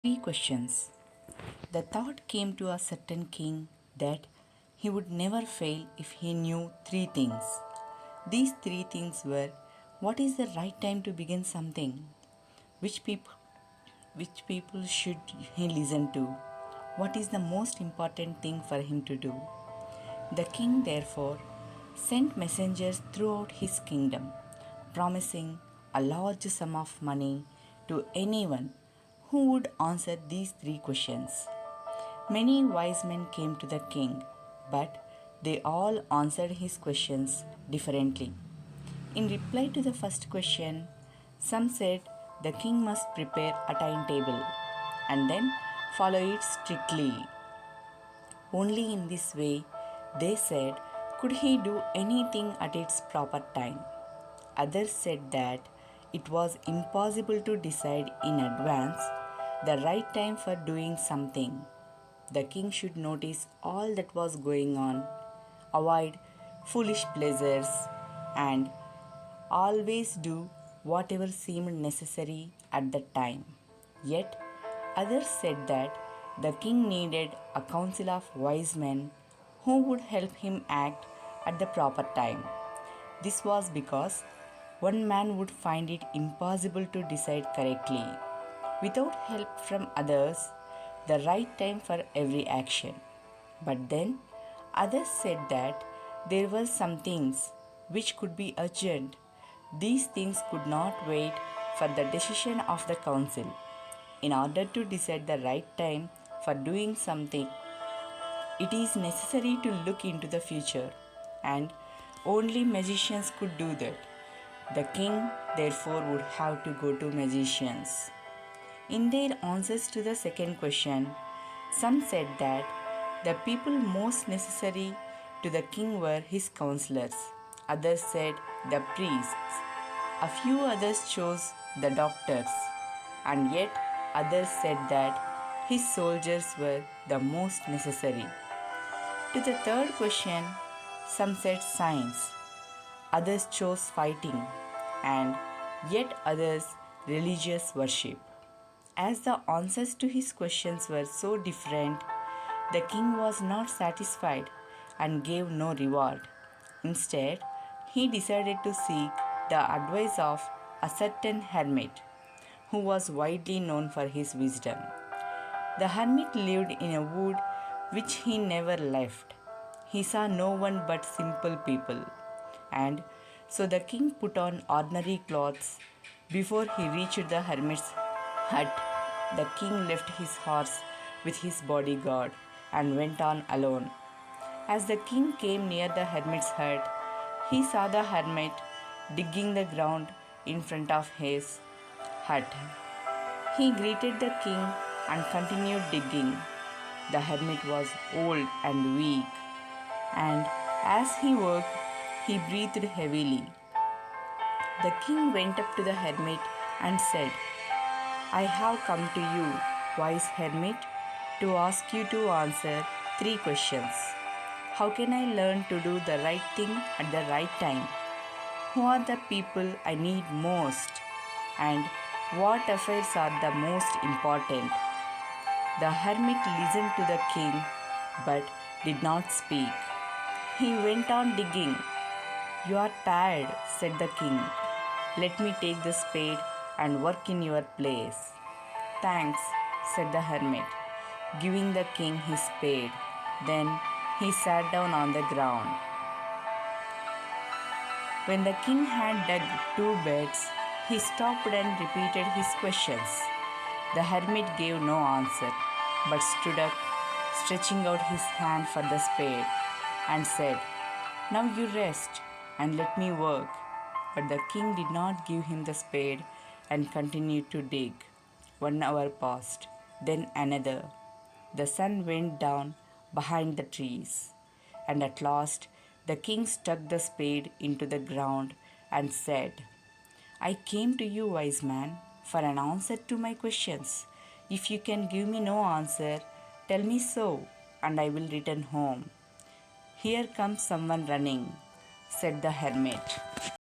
Three questions. The thought came to a certain king that he would never fail if he knew three things. These three things were: what is the right time to begin something? Which people which people should he listen to? What is the most important thing for him to do? The king therefore sent messengers throughout his kingdom, promising a large sum of money to anyone who would answer these three questions. Many wise men came to the king, but they all answered his questions differently. In reply to the first question, some said the king must prepare a timetable and then follow it strictly. Only in this way, they said, could he do anything at its proper time. Others said that it was impossible to decide in advance the right time for doing something. The king should notice all that was going on, avoid foolish pleasures, and always do whatever seemed necessary at the time. Yet, others said that the king needed a council of wise men who would help him act at the proper time. This was because one man would find it impossible to decide correctly without help from others the right time for every action. But then others said that there were some things which could be urgent. These things could not wait for the decision of the council. In order to decide the right time for doing something, it is necessary to look into the future, and only magicians could do that. The king, therefore, would have to go to magicians. In their answers to the second question, some said that the people most necessary to the king were his counselors. Others said the priests. A few others chose the doctors, and yet others said that his soldiers were the most necessary. To the third question, some said science, others chose fighting, and yet others religious worship. As the answers to his questions were so different, the king was not satisfied and gave no reward. Instead, he decided to seek the advice of a certain hermit who was widely known for his wisdom. The hermit lived in a wood which he never left. He saw no one but simple people, and so the king put on ordinary clothes. Before he reached the hermit's hut, the king left his horse with his bodyguard and went on alone. As the king came near the hermit's hut, he saw the hermit digging the ground in front of his hut. He greeted the king and continued digging. The hermit was old and weak, and as he worked, he breathed heavily. The king went up to the hermit and said, I have come to you, wise hermit, to ask you to answer three questions. How can I learn to do the right thing at the right time? Who are the people I need most? And what affairs are the most important? The hermit listened to the king but did not speak. He went on digging. You are tired, said the king. Let me take the spade and work in your place. Thanks, said the hermit, giving the king his spade. Then he sat down on the ground. When the king had dug two beds, he stopped and repeated his questions. The hermit gave no answer, but stood up, stretching out his hand for the spade, and said, Now you rest and let me work. But the king did not give him the spade and continued to dig. 1 hour passed, then another. The sun went down behind the trees, and at last the king stuck the spade into the ground and said, I came to you, wise man, for an answer to my questions. If you can give me no answer, tell me so, and I will return home. Here comes someone running, said the hermit.